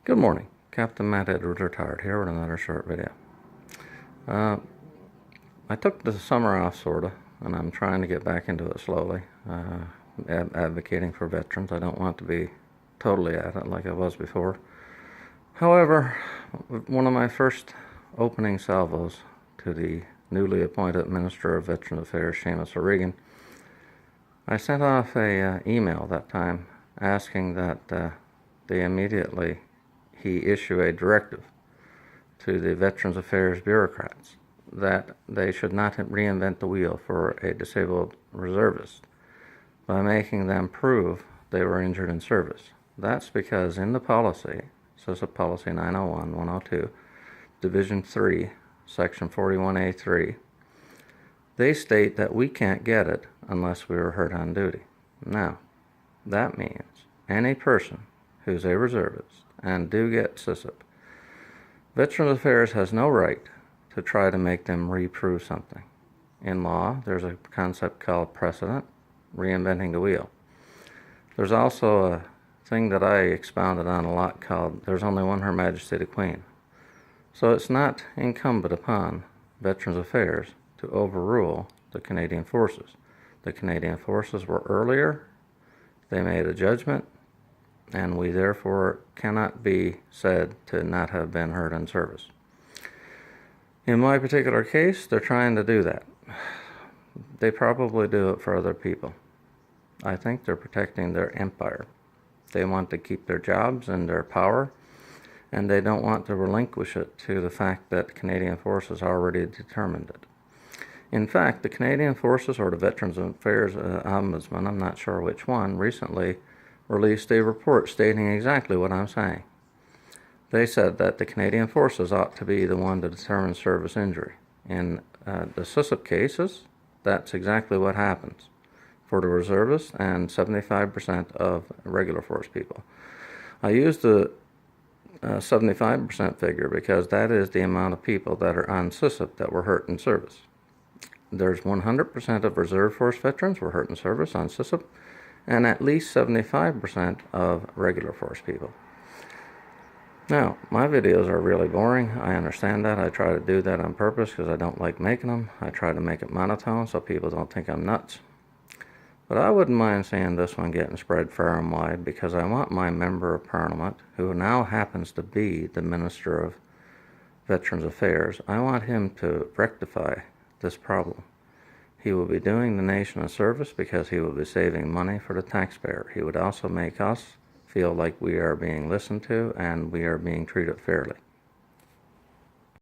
Good morning. Captain Matt Edwards, retired, here with another short video. I took the summer off, sort of, and I'm trying to get back into it slowly, advocating for veterans. I don't want to be totally at it like I was before. However, one of my first opening salvos to the newly appointed Minister of Veterans Affairs, Seamus O'Regan, I sent off a email that time asking that he issue a directive to the Veterans Affairs bureaucrats that they should not reinvent the wheel for a disabled reservist by making them prove they were injured in service. That's because in the policy, CISA Policy 901-102, Division 3, Section 41A3, they state that we can't get it unless we were hurt on duty. Now, that means any person who's a reservist and do get CISA, Veterans Affairs has no right to try to make them reprove something. In law, there's a concept called precedent, reinventing the wheel. There's also a thing that I expounded on a lot called there's only one Her Majesty the Queen. So it's not incumbent upon Veterans Affairs to overrule the Canadian Forces. The Canadian Forces were earlier, they made a judgment, and we therefore cannot be said to not have been hurt in service. In my particular case, they're trying to do that. They probably do it for other people. I think they're protecting their empire. They want to keep their jobs and their power, and they don't want to relinquish it to the fact that Canadian Forces already determined it. In fact, the Canadian Forces, or the Veterans Affairs Ombudsman, I'm not sure which one, recently released a report stating exactly what I'm saying. They said that the Canadian Forces ought to be the one to determine service injury. In the CISA cases, that's exactly what happens for the reservists and 75% of regular force people. I use the 75% figure because that is the amount of people that are on CISA that were hurt in service. There's 100% of reserve force veterans were hurt in service on CISA, and at least 75% of regular force people. Now, my videos are really boring. I understand that. I try to do that on purpose because I don't like making them. I try to make it monotone so people don't think I'm nuts. But I wouldn't mind seeing this one getting spread far and wide because I want my Member of Parliament, who now happens to be the Minister of Veterans Affairs, I want him to rectify this problem. He will be doing the nation a service because he will be saving money for the taxpayer. He would also make us feel like we are being listened to and we are being treated fairly.